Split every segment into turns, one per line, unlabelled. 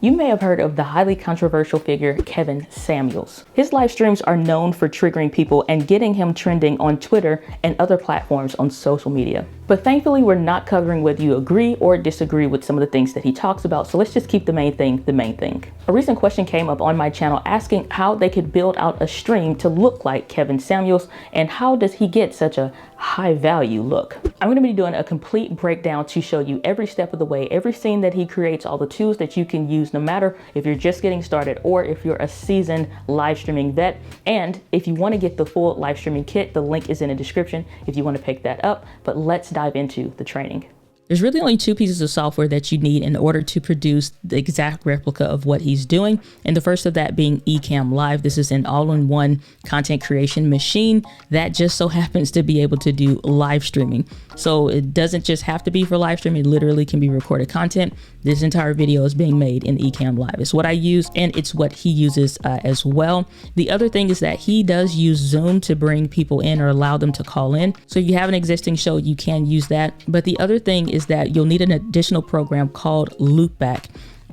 You may have heard of the highly controversial figure Kevin Samuels. His live streams are known for triggering people and getting him trending on Twitter and other platforms on social media. But thankfully, we're not covering whether you agree or disagree with some of the things that he talks about, so let's just keep the main thing the main thing. A recent question came up on my channel asking how they could build out a stream to look like Kevin Samuels and how does he get such a high value look. I'm going to be doing a complete breakdown to show you every step of the way, every scene that he creates, all the tools that you can use no matter if you're just getting started or if you're a seasoned live streaming vet. And if you want to get the full live streaming kit, the link is in the description if you want to pick that up. But let's dive into the training. There's really only two pieces of software that you need in order to produce the exact replica of what he's doing. And the first of that being Ecamm Live. This is an all-in-one content creation machine that just so happens to be able to do live streaming. So it doesn't just have to be for live streaming, it literally can be recorded content. This entire video is being made in Ecamm Live. It's what I use and it's what he uses as well. The other thing is that he does use Zoom to bring people in or allow them to call in. So if you have an existing show, you can use that. But the other thing is that you'll need an additional program called Loopback.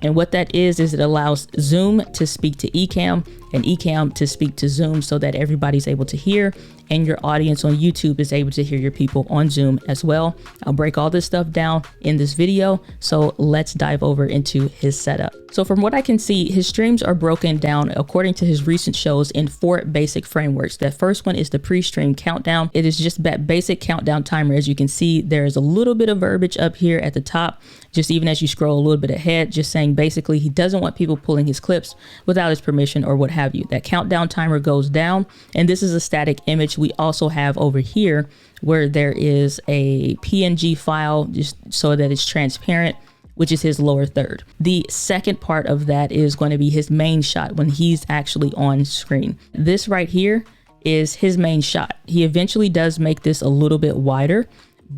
And what that is it allows Zoom to speak to Ecamm and Ecamm to speak to Zoom so that everybody's able to hear and your audience on YouTube is able to hear your people on Zoom as well. I'll break all this stuff down in this video. So let's dive over into his setup. So from what I can see, his streams are broken down according to his recent shows in 4 basic frameworks. That first one is the pre-stream countdown. It is just that basic countdown timer. As you can see, there's a little bit of verbiage up here at the top, just even as you scroll a little bit ahead, just saying basically he doesn't want people pulling his clips without his permission or what have you. That countdown timer goes down, and this is a static image. We also have over here where there is a PNG file just so that it's transparent, which is his lower third. The second part of that is going to be his main shot when he's actually on screen. This right here is his main shot. He eventually does make this a little bit wider,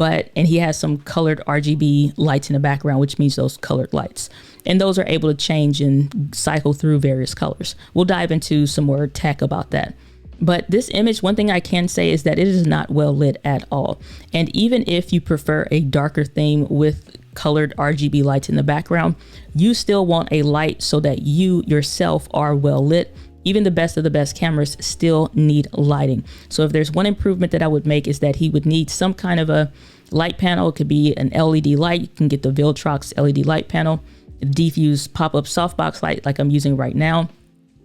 and he has some colored RGB lights in the background, which means those colored lights. And those are able to change and cycle through various colors. We'll dive into some more tech about that. But this image, one thing I can say is that it is not well lit at all. And even if you prefer a darker theme with colored RGB lights in the background, you still want a light so that you yourself are well lit. Even the best of the best cameras still need lighting. So if there's one improvement that I would make is that he would need some kind of a light panel. It could be an LED light. You can get the Viltrox LED light panel, diffuse pop-up softbox light like I'm using right now.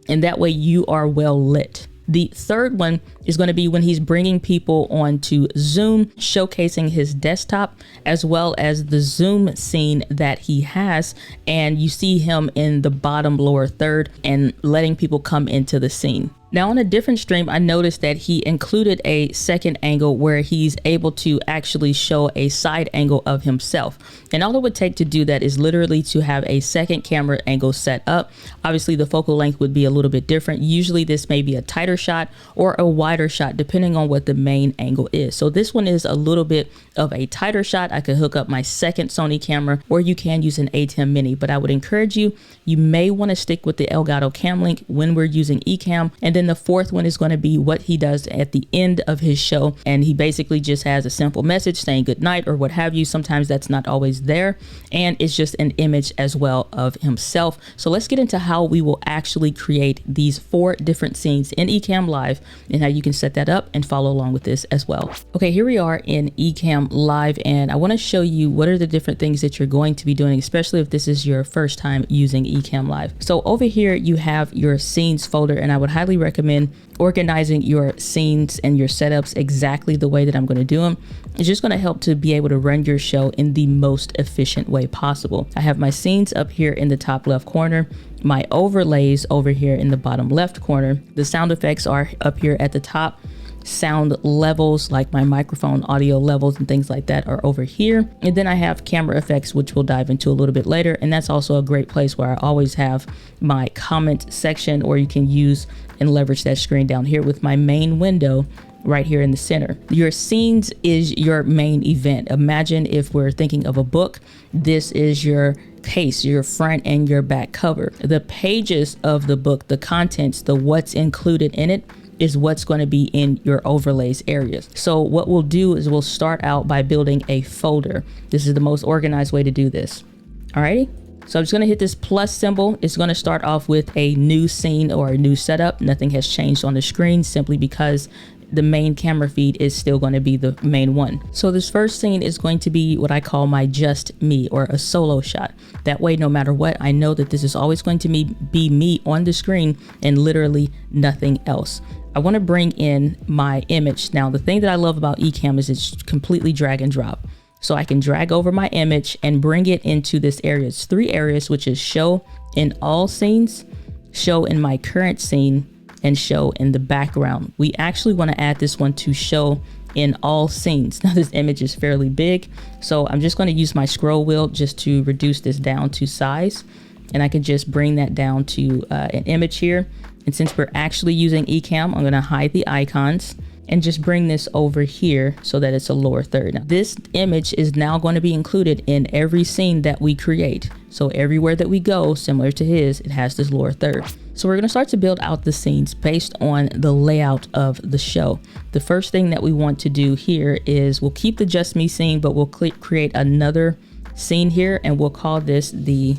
And that way you are well lit. The third one is going to be when he's bringing people onto Zoom, showcasing his desktop as well as the Zoom scene that he has. And you see him in the bottom lower third and letting people come into the scene. Now on a different stream, I noticed that he included a second angle where he's able to actually show a side angle of himself. And all it would take to do that is literally to have a second camera angle set up. Obviously the focal length would be a little bit different. Usually this may be a tighter shot or a wider shot depending on what the main angle is. So this one is a little bit of a tighter shot. I could hook up my second Sony camera or you can use an ATEM Mini, but I would encourage you may want to stick with the Elgato Cam Link when we're using Ecamm. And then the fourth one is going to be what he does at the end of his show. And he basically just has a simple message saying good night or what have you. Sometimes that's not always there. And it's just an image as well of himself. So let's get into how we will actually create these 4 different scenes in Ecamm Live and how you can set that up and follow along with this as well. Okay, here we are in Ecamm Live and I want to show you what are the different things that you're going to be doing, especially if this is your first time using Ecamm Live. So over here you have your scenes folder and I would highly recommend organizing your scenes and your setups exactly the way that I'm going to do them. It's just going to help to be able to run your show in the most efficient way possible. I have my scenes up here in the top left corner, my overlays over here in the bottom left corner. The sound effects are up here at the top. Sound levels like my microphone audio levels and things like that are over here. And then I have camera effects, which we'll dive into a little bit later. And that's also a great place where I always have my comment section, or you can use and leverage that screen down here with my main window right here in the center. Your scenes is your main event. Imagine if we're thinking of a book, this is your case, your front and your back cover. The pages of the book, the contents, the what's included in it is what's going to be in your overlays areas. So what we'll do is we'll start out by building a folder. This is the most organized way to do this. Alrighty. So I'm just gonna hit this plus symbol. It's gonna start off with a new scene or a new setup. Nothing has changed on the screen simply because the main camera feed is still going to be the main one. So this first scene is going to be what I call my just me, or a solo shot. That way, no matter what, I know that this is always going to be me on the screen and literally nothing else. I want to bring in my image. Now, the thing that I love about Ecamm is it's completely drag and drop. So I can drag over my image and bring it into this area. It's 3 areas, which is show in all scenes, show in my current scene, and show in the background. We actually want to add this one to show in all scenes. Now this image is fairly big, so I'm just going to use my scroll wheel just to reduce this down to size, and I can just bring that down to an image here. And since we're actually using Ecamm, I'm going to hide the icons and just bring this over here so that it's a lower third. Now, this image is now going to be included in every scene that we create. So everywhere that we go, similar to his, it has this lower third. So we're going to start to build out the scenes based on the layout of the show. The first thing that we want to do here is we'll keep the just me scene, but we'll create another scene here, and we'll call this the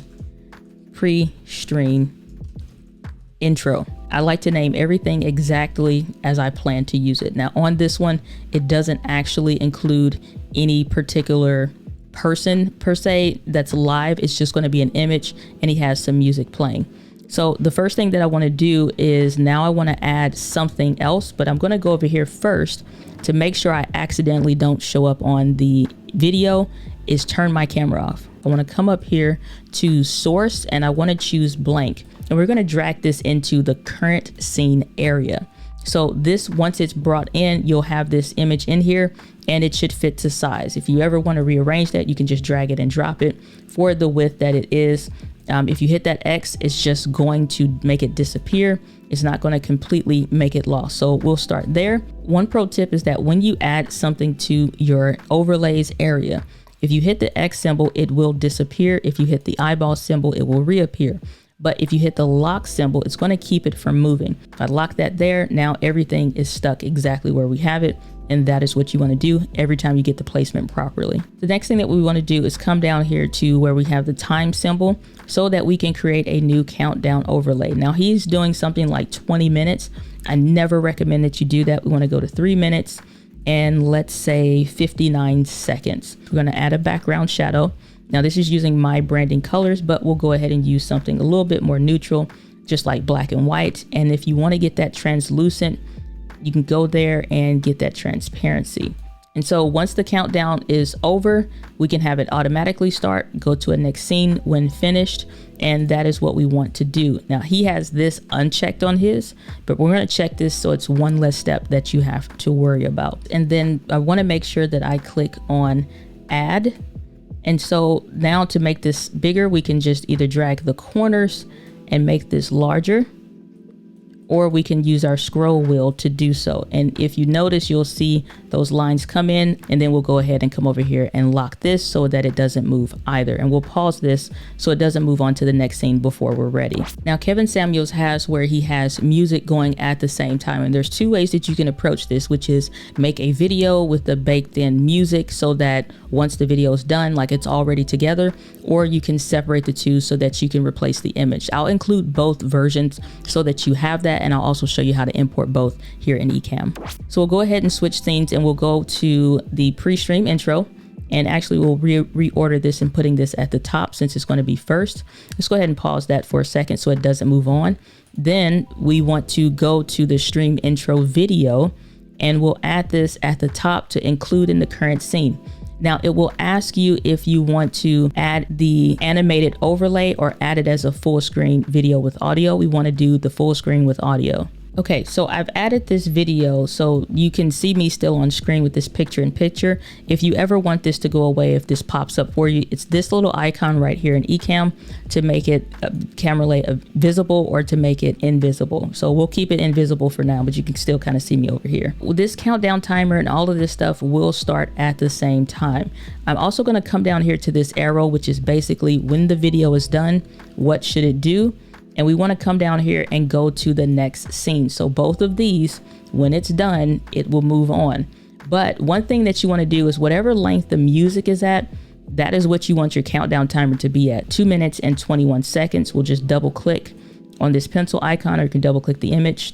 pre-stream intro. I like to name everything exactly as I plan to use it. Now on this one, it doesn't actually include any particular person per se that's live. It's just going to be an image, and he has some music playing. So the first thing that I want to do is now I want to add something else, but I'm going to go over here first to make sure I accidentally don't show up on the video, is turn my camera off. I want to come up here to source, and I want to choose blank, and we're going to drag this into the current scene area. So this, once it's brought in, you'll have this image in here and it should fit to size. If you ever want to rearrange that, you can just drag it and drop it for the width that it is. If you hit that X, it's just going to make it disappear. It's not going to completely make it lost. So we'll start there. One pro tip is that when you add something to your overlays area, if you hit the X symbol, it will disappear. If you hit the eyeball symbol, it will reappear. But if you hit the lock symbol, it's going to keep it from moving. If I lock that there, now everything is stuck exactly where we have it. And that is what you want to do every time you get the placement properly. The next thing that we want to do is come down here to where we have the time symbol so that we can create a new countdown overlay. Now he's doing something like 20 minutes. I never recommend that you do that. We want to go to 3 minutes and let's say 59 seconds. We're going to add a background shadow. Now this is using my branding colors, but we'll go ahead and use something a little bit more neutral, just like black and white. And if you want to get that translucent, you can go there and get that transparency. And so once the countdown is over, we can have it automatically start, go to a next scene when finished. And that is what we want to do. Now he has this unchecked on his, but we're going to check this so it's one less step that you have to worry about. And then I want to make sure that I click on add. And so now to make this bigger, we can just either drag the corners and make this larger, or we can use our scroll wheel to do so. And if you notice, you'll see those lines come in, and then we'll go ahead and come over here and lock this so that it doesn't move either. And we'll pause this so it doesn't move on to the next scene before we're ready. Now, Kevin Samuels has where he has music going at the same time. And there's 2 ways that you can approach this, which is make a video with the baked in music so that once the video is done, like it's already together, or you can separate the 2 so that you can replace the image. I'll include both versions so that you have that. And I'll also show you how to import both here in Ecamm. So we'll go ahead and switch scenes, and we'll go to the pre-stream intro, and actually we'll reorder this and putting this at the top since it's going to be first. Let's go ahead and pause that for a second so it doesn't move on. Then we want to go to the stream intro video, and we'll add this at the top to include in the current scene. Now it will ask you if you want to add the animated overlay or add it as a full screen video with audio. We want to do the full screen with audio. Okay, so I've added this video so you can see me still on screen with this picture in picture. If you ever want this to go away, if this pops up for you, it's this little icon right here in Ecamm to make it camera lay visible or to make it invisible. So we'll keep it invisible for now, but you can still kind of see me over here. Well, this countdown timer and all of this stuff will start at the same time. I'm also going to come down here to this arrow, which is basically when the video is done, what should it do? And we want to come down here and go to the next scene. So both of these, when it's done, it will move on. But one thing that you want to do is whatever length the music is at, that is what you want your countdown timer to be at, 2 minutes and 21 seconds. We'll just double click on this pencil icon, or you can double click the image.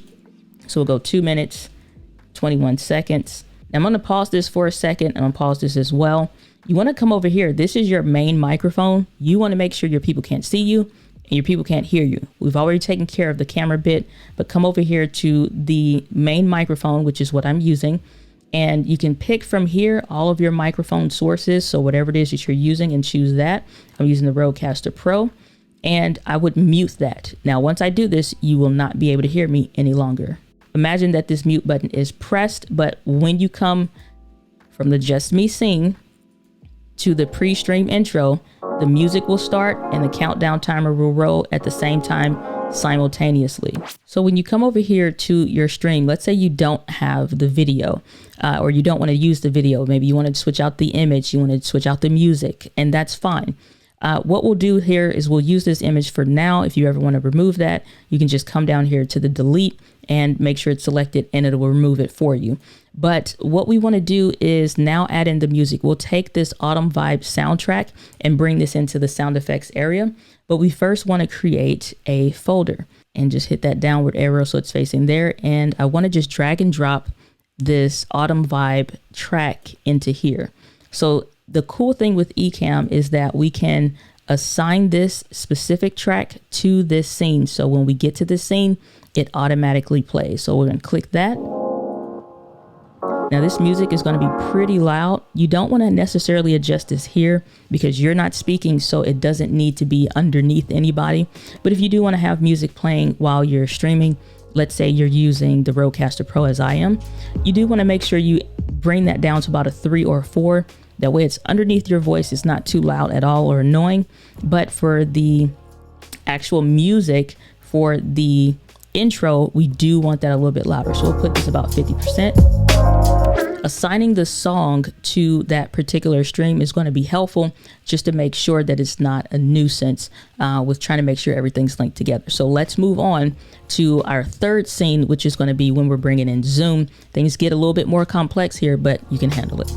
So we'll go 2 minutes, 21 seconds. Now I'm going to pause this for a second. I'm going to pause this as well. You want to come over here. This is your main microphone. You want to make sure your people can't see you and your people can't hear you. We've already taken care of the camera bit, but come over here to the main microphone, which is what I'm using. And you can pick from here all of your microphone sources. So whatever it is that you're using, and choose that. I'm using the Rodecaster Pro, and I would mute that. Now, once I do this, you will not be able to hear me any longer. Imagine that this mute button is pressed, but when you come from the Just Me Sing to the pre-stream intro, the music will start and the countdown timer will roll at the same time simultaneously. So when you come over here to your stream, let's say you don't have the video, or you don't want to use the video. Maybe you want to switch out the image, you want to switch out the music, and that's fine. What we'll do here is we'll use this image for now. If you ever want to remove that, you can just come down here to the delete and make sure it's selected, and it will remove it for you. But what we want to do is now add in the music. We'll take this Autumn Vibe soundtrack and bring this into the sound effects area. But we first want to create a folder, and just hit that downward arrow so it's facing there. And I want to just drag and drop this Autumn Vibe track into here. So the cool thing with Ecamm is that we can assign this specific track to this scene. So when we get to this scene, it automatically plays. So we're going to click that. Now this music is going to be pretty loud. You don't want to necessarily adjust this here because you're not speaking, so it doesn't need to be underneath anybody. But if you do want to have music playing while you're streaming, let's say you're using the Rodecaster Pro as I am, you do want to make sure you bring that down to about a 3 or 4. That way it's underneath your voice. It's not too loud at all or annoying. But for the actual music, for the intro, we do want that a little bit louder. So we'll put this about 50%. Assigning the song to that particular stream is going to be helpful just to make sure that it's not a nuisance with trying to make sure everything's linked together. So let's move on to our third scene, which is going to be when we're bringing in Zoom. Things get a little bit more complex here, but you can handle it.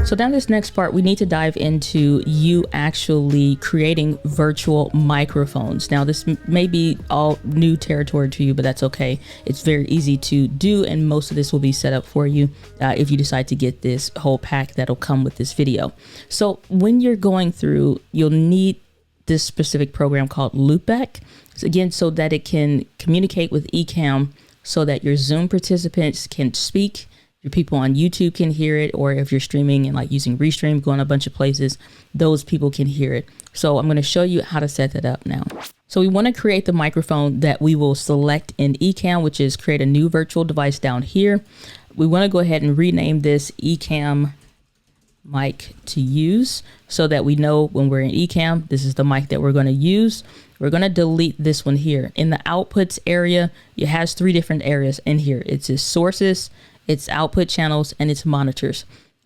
So down this next part, we need to dive into you actually creating virtual microphones. Now, this may be all new territory to you, but that's okay. It's very easy to do, and most of this will be set up for you if you decide to get this whole pack that'll come with this video. So when you're going through, you'll need this specific program called Loopback, again, so that it can communicate with Ecamm so that your Zoom participants can speak. Your people on YouTube can hear it, or if you're streaming and like using Restream, going a bunch of places, those people can hear it. So I'm going to show you how to set that up now. So we want to create the microphone that we will select in Ecamm, which is create a new virtual device down here. We want to go ahead and rename this Ecamm mic to use so that we know when we're in Ecamm, this is the mic that we're going to use. We're going to delete this one here. In the outputs area, it has 3 different areas in here. It's its sources, its output channels, and its monitors.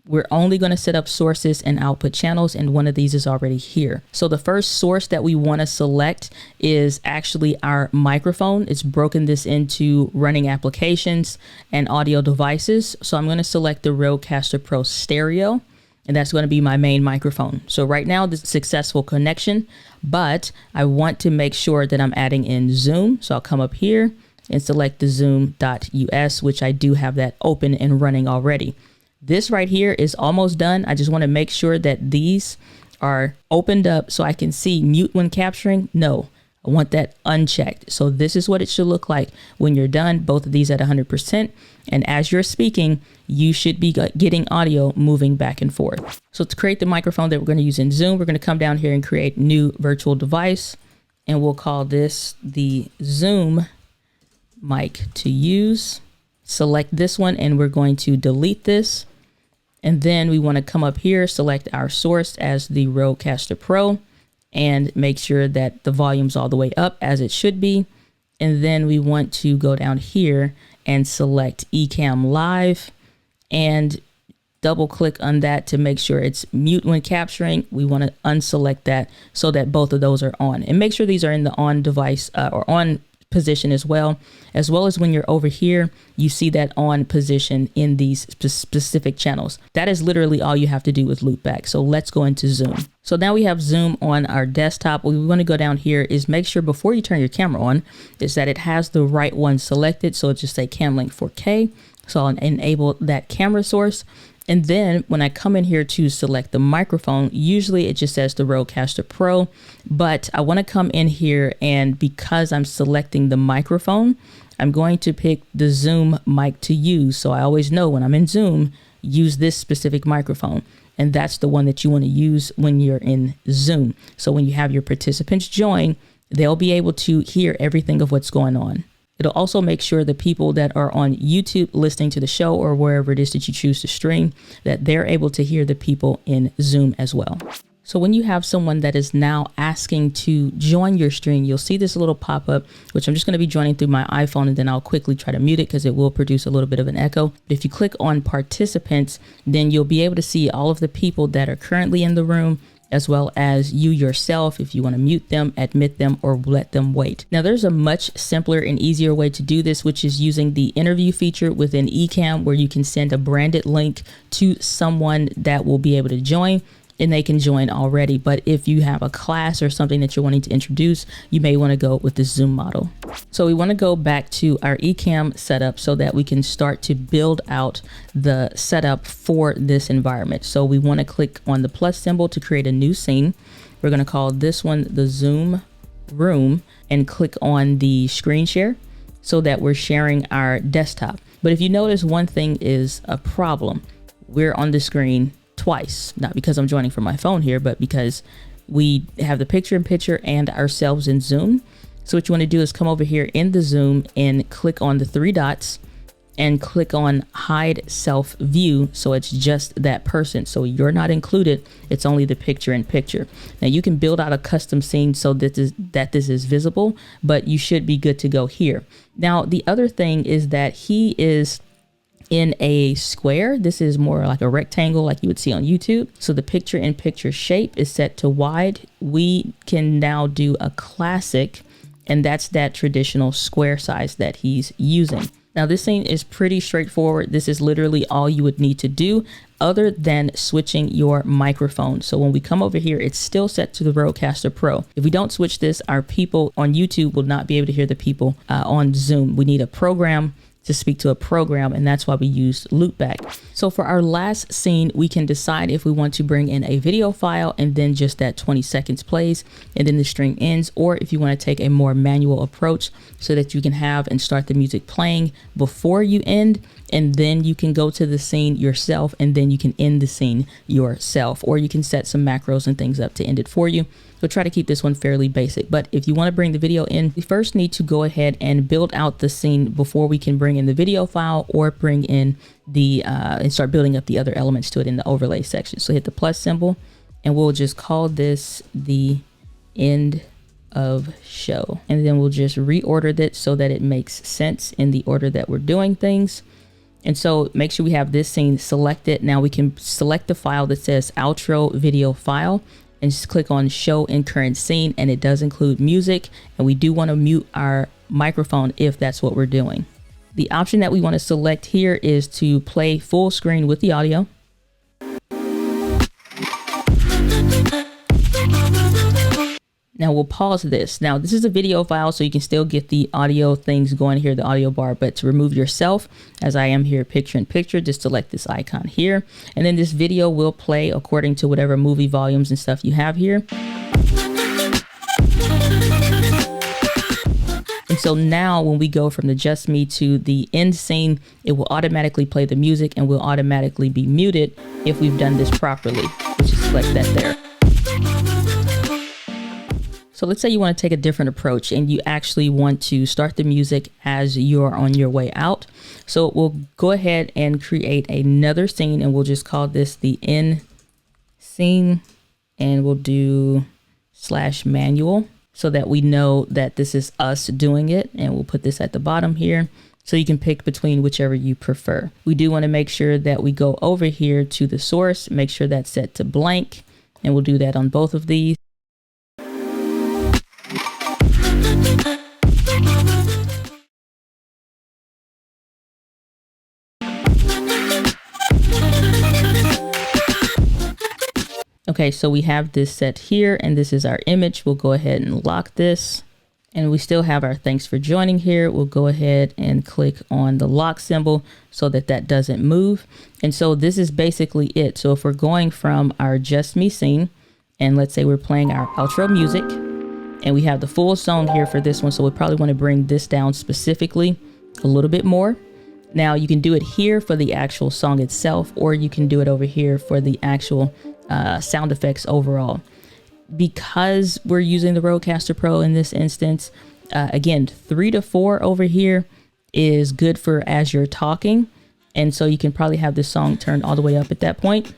We're only going to set up sources and output channels, and one of these is already here. So the first source that we want to select is actually our microphone. It's broken this into running applications and audio devices. So I'm going to select the Rodecaster Pro Stereo, and that's going to be my main microphone. So right now, this is a successful connection, but I want to make sure that I'm adding in Zoom. So I'll come up here and select the zoom.us, which I do have that open and running already. This right here is almost done. I just want to make sure that these are opened up so I can see mute when capturing. No, I want that unchecked. So this is what it should look like when you're done, both of these at 100%. And as you're speaking, you should be getting audio moving back and forth. So to create the microphone that we're going to use in Zoom, we're going to come down here and create new virtual device, and we'll call this the Zoom mic to use. Select this one, and we're going to delete this. And then we want to come up here, select our source as the Rodecaster Pro, and make sure that the volume's all the way up as it should be. And then we want to go down here and select Ecamm Live and double click on that to make sure it's mute when capturing. We want to unselect that so that both of those are on, and make sure these are in the on device or on position as well as when you're over here, you see that on position in these specific channels. That is literally all you have to do with Loopback. So let's go into Zoom. So now we have Zoom on our desktop. What we want to go down here is make sure before you turn your camera on is that it has the right one selected. So it just say CamLink 4K. So I'll enable that camera source. And then when I come in here to select the microphone, usually it just says the Rodecaster Pro, but I want to come in here, and because I'm selecting the microphone, I'm going to pick the Zoom mic to use. So I always know when I'm in Zoom, use this specific microphone. And that's the one that you want to use when you're in Zoom. So when you have your participants join, they'll be able to hear everything of what's going on. It'll also make sure the people that are on YouTube listening to the show or wherever it is that you choose to stream, that they're able to hear the people in Zoom as well. So when you have someone that is now asking to join your stream, you'll see this little pop-up, which I'm just going to be joining through my iPhone, and then I'll quickly try to mute it because it will produce a little bit of an echo. But if you click on participants, then you'll be able to see all of the people that are currently in the room, as well as you yourself, if you want to mute them, admit them, or let them wait. Now, there's a much simpler and easier way to do this, which is using the interview feature within Ecamm, where you can send a branded link to someone that will be able to join, and they can join already. But if you have a class or something that you're wanting to introduce, you may want to go with the Zoom model. So we want to go back to our Ecamm setup so that we can start to build out the setup for this environment. So we want to click on the plus symbol to create a new scene. We're going to call this one the Zoom room and click on the screen share so that we're sharing our desktop. But if you notice, one thing is a problem. We're on the screen twice, not because I'm joining from my phone here, but because we have the picture-in-picture and ourselves in Zoom. So what you want to do is come over here in the Zoom and click on the three dots and click on hide self view. So it's just that person. So you're not included. It's only the picture-in-picture. Now you can build out a custom scene so that this is visible, but you should be good to go here. Now, the other thing is that he is in a square. This is more like a rectangle like you would see on YouTube. So the picture-in-picture shape is set to wide. We can now do a classic, and that's that traditional square size that he's using. Now this scene is pretty straightforward. This is literally all you would need to do other than switching your microphone. So when we come over here, it's still set to the Rodecaster Pro. If we don't switch this, our people on YouTube will not be able to hear the people on Zoom. We need a program to speak to a program, and that's why we use Loopback. So for our last scene, we can decide if we want to bring in a video file and then just that 20 seconds plays and then the stream ends, or if you want to take a more manual approach so that you can have and start the music playing before you end, and then you can go to the scene yourself and then you can end the scene yourself, or you can set some macros and things up to end it for you. So try to keep this one fairly basic. But if you want to bring the video in, we first need to go ahead and build out the scene before we can bring in the video file or bring in the and start building up the other elements to it in the overlay section. So hit the plus symbol and we'll just call this the end of show. And then we'll just reorder that so that it makes sense in the order that we're doing things. And so make sure we have this scene selected. Now we can select the file that says outro video file and just click on show in current scene, and it does include music, and we do want to mute our microphone if that's what we're doing. The option that we want to select here is to play full screen with the audio. Now we'll pause this. Now this is a video file, so you can still get the audio things going here, the audio bar, but to remove yourself, as I am here picture in picture, just select this icon here. And then this video will play according to whatever movie volumes and stuff you have here. And so now when we go from the just me to the end scene, it will automatically play the music and will automatically be muted if we've done this properly. Let's just select that there. So let's say you want to take a different approach and you actually want to start the music as you're on your way out. So we'll go ahead and create another scene, and we'll just call this the end scene, and we'll do /manual so that we know that this is us doing it. And we'll put this at the bottom here so you can pick between whichever you prefer. We do want to make sure that we go over here to the source, make sure that's set to blank, and we'll do that on both of these. Okay, so we have this set here and this is our image. We'll go ahead and lock this. And we still have our thanks for joining here. We'll go ahead and click on the lock symbol so that that doesn't move. And so this is basically it. So if we're going from our just me scene, and let's say we're playing our outro music, and we have the full song here for this one. So we probably want to bring this down specifically a little bit more. Now you can do it here for the actual song itself, or you can do it over here for the actual sound effects overall. Because we're using the Rodecaster Pro in this instance, again, 3 to 4 over here is good for as you're talking. And so you can probably have this song turned all the way up at that point.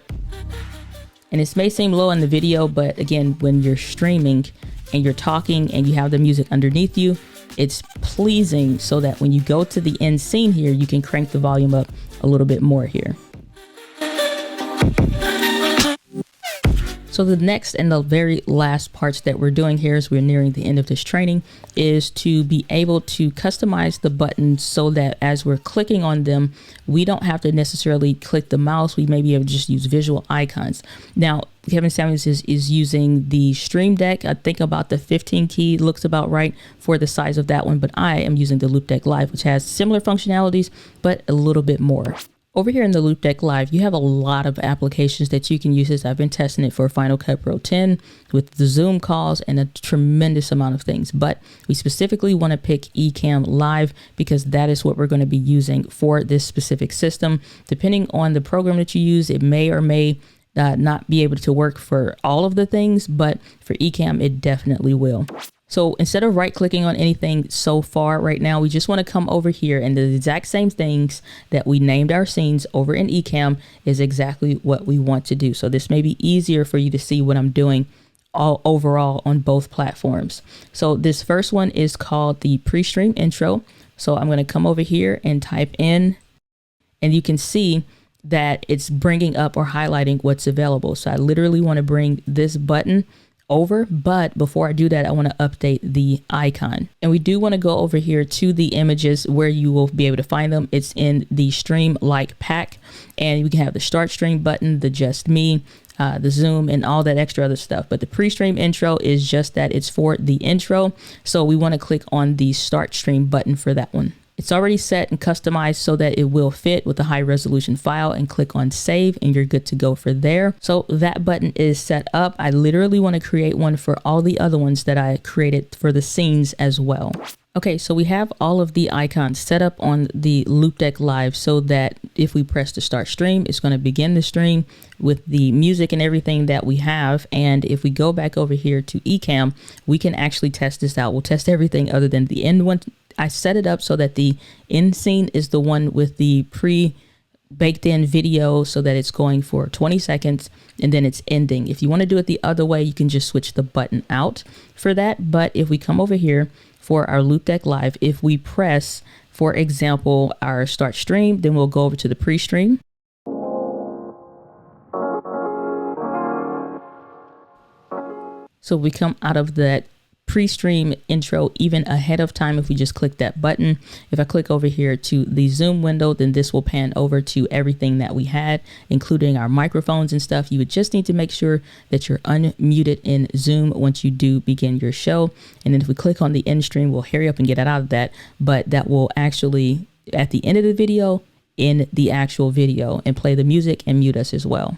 And this may seem low in the video, but again, when you're streaming and you're talking and you have the music underneath you, it's pleasing so that when you go to the end scene here, you can crank the volume up a little bit more here. So the next and the very last parts that we're doing here as we're nearing the end of this training is to be able to customize the buttons so that as we're clicking on them, we don't have to necessarily click the mouse. We may be able to just use visual icons. Now, Kevin Samuels is using the Streamdeck. I think about the 15 key looks about right for the size of that one, but I am using the Loupedeck Live, which has similar functionalities, but a little bit more. Over here in the Loupedeck Live, you have a lot of applications that you can use this. I've been testing it for Final Cut Pro 10 with the Zoom calls and a tremendous amount of things. But we specifically want to pick Ecamm Live because that is what we're going to be using for this specific system. Depending on the program that you use, it may or may not be able to work for all of the things, but for Ecamm, it definitely will. So instead of right clicking on anything so far right now, we just want to come over here and the exact same things that we named our scenes over in Ecamm is exactly what we want to do. So this may be easier for you to see what I'm doing all overall on both platforms. So this first one is called the pre-stream intro. So I'm going to come over here and type in, and you can see that it's bringing up or highlighting what's available. So I literally want to bring this button over, but before I do that, I want to update the icon. And we do want to go over here to the images where you will be able to find them. It's in the stream like pack, and we can have the start stream button, the just me, the zoom, and all that extra other stuff. But the pre-stream intro is just that, it's for the intro. So we want to click on the start stream button for that one. It's already set and customized so that it will fit with a high resolution file, and click on save and you're good to go for there. So that button is set up. I literally want to create one for all the other ones that I created for the scenes as well. Okay, so we have all of the icons set up on the Loupedeck Live so that if we press the start stream, it's going to begin the stream with the music and everything that we have. And if we go back over here to Ecamm, we can actually test this out. We'll test everything other than the end one. I set it up so that the end scene is the one with the pre-baked in video so that it's going for 20 seconds and then it's ending. If you want to do it the other way, you can just switch the button out for that. But if we come over here for our Loupedeck Live, if we press, for example, our start stream, then we'll go over to the pre-stream. So we come out of that pre-stream intro even ahead of time if we just click that button. If I click over here to the zoom window, then this will pan over to everything that we had, including our microphones and stuff. You would just need to make sure that you're unmuted in Zoom once you do begin your show. And then if we click on the end stream, we'll hurry up and get out of that, but that will actually, at the end of the video, end the actual video and play the music and mute us as well.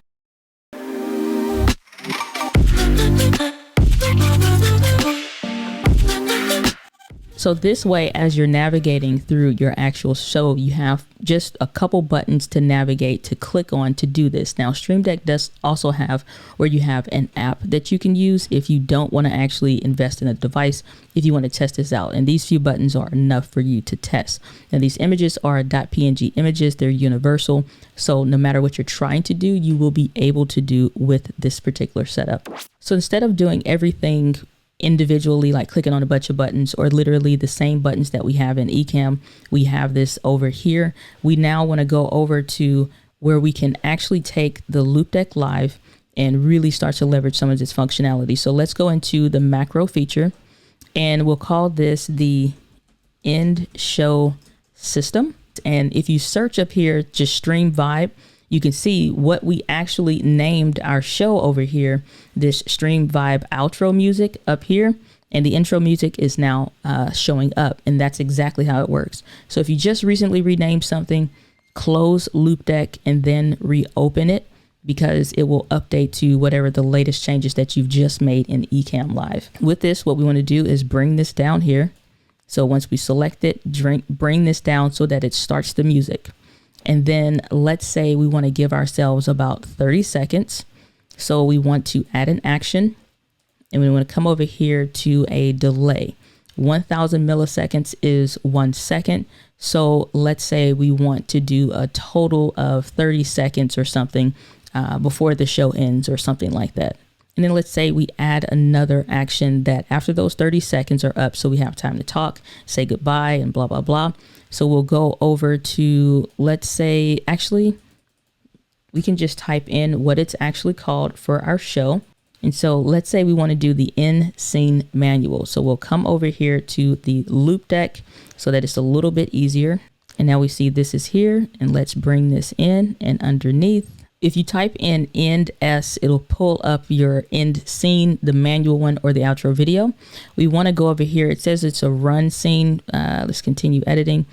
So this way, as you're navigating through your actual show, you have just a couple buttons to navigate, to click on to do this. Now, Streamdeck does also have where you have an app that you can use if you don't want to actually invest in a device, if you want to test this out. And these few buttons are enough for you to test. Now, these images are .png images. They're universal. So no matter what you're trying to do, you will be able to do with this particular setup. So instead of doing everything individually, like clicking on a bunch of buttons, or literally the same buttons that we have in Ecamm, we have this over here. We now want to go over to where we can actually take the Loupedeck Live and really start to leverage some of this functionality. So let's go into the macro feature, and we'll call this the end show system. And if you search up here, just stream vibe, you can see what we actually named our show over here, this Stream Vibe outro music up here, and the intro music is now showing up, and that's exactly how it works. So if you just recently renamed something, close Loupedeck and then reopen it, because it will update to whatever the latest changes that you've just made in Ecamm Live. With this, what we want to do is bring this down here. So once we select it, bring this down so that it starts the music. And then let's say we want to give ourselves about 30 seconds. So we want to add an action, and we want to come over here to a delay. 1000 milliseconds is 1 second. So let's say we want to do a total of 30 seconds or something before the show ends or something like that. And then let's say we add another action that after those 30 seconds are up, so we have time to talk, say goodbye, and blah, blah, blah. So we'll go over to, let's say, actually, we can just type in what it's actually called for our show. And so let's say we want to do the end scene manual. So we'll come over here to the Loupedeck so that it's a little bit easier. And now we see this is here, and let's bring this in and underneath. If you type in end S, it'll pull up your end scene, the manual one or the outro video. We want to go over here. It says it's a run scene. Let's continue editing.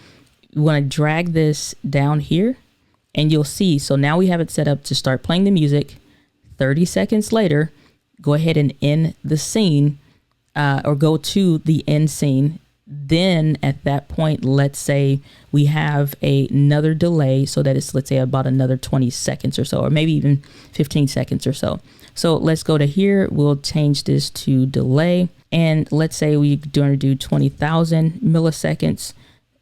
We want to drag this down here, and you'll see. So now we have it set up to start playing the music. 30 seconds later, go ahead and end the scene or go to the end scene. Then at that point, let's say we have another delay so that it's, let's say, about another 20 seconds or so, or maybe even 15 seconds or so. So let's go to here. We'll change this to delay. And let's say we want to do 20,000 milliseconds.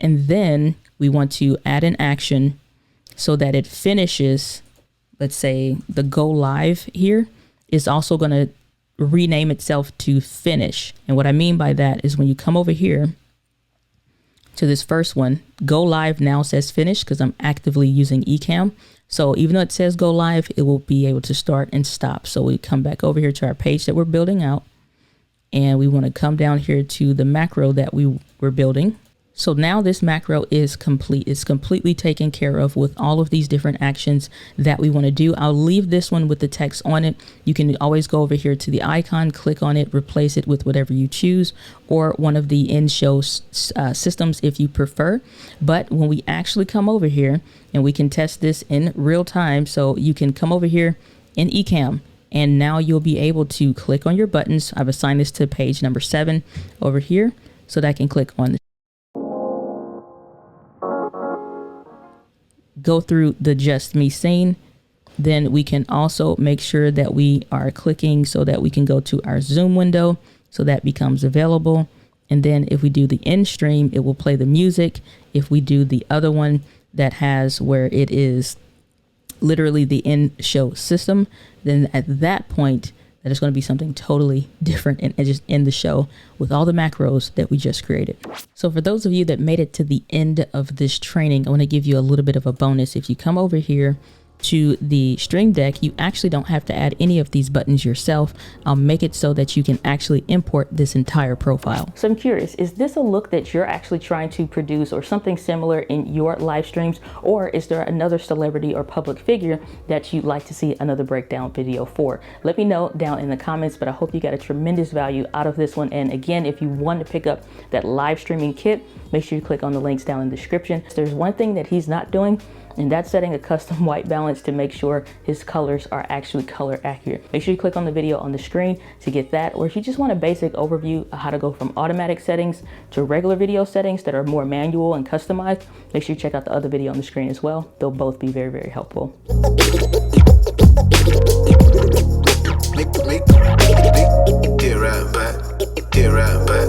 And then we want to add an action so that it finishes, let's say the go live here is also going to rename itself to finish. And what I mean by that is when you come over here to this first one, go live now says finish because I'm actively using Ecamm. So even though it says go live, it will be able to start and stop. So we come back over here to our page that we're building out, and we want to come down here to the macro that we were building. So now this macro is complete. It's completely taken care of with all of these different actions that we want to do. I'll leave this one with the text on it. You can always go over here to the icon, click on it, replace it with whatever you choose, or one of the in-show systems if you prefer. But when we actually come over here, and we can test this in real time, so you can come over here in Ecamm, and now you'll be able to click on your buttons. I've assigned this to page number 7 over here so that I can click on the go through the just me scene. Then we can also make sure that we are clicking so that we can go to our zoom window, so that becomes available. And then if we do the end stream, it will play the music. If we do the other one that has where it is literally the in show system, then at that point that is going to be something totally different and just end the show with all the macros that we just created. So for those of you that made it to the end of this training, I want to give you a little bit of a bonus. If you come over here to the Stream Deck, you actually don't have to add any of these buttons yourself. I'll make it so that you can actually import this entire profile. So I'm curious, is this a look that you're actually trying to produce or something similar in your live streams? Or is there another celebrity or public figure that you'd like to see another breakdown video for? Let me know down in the comments, but I hope you got a tremendous value out of this one. And again, if you want to pick up that live streaming kit, make sure you click on the links down in the description. There's one thing that he's not doing, and that's setting a custom white balance to make sure his colors are actually color accurate. Make sure you click on the video on the screen to get that, or if you just want a basic overview of how to go from automatic settings to regular video settings that are more manual and customized, make sure you check out the other video on the screen as well. They'll both be very, very helpful. Dear right back.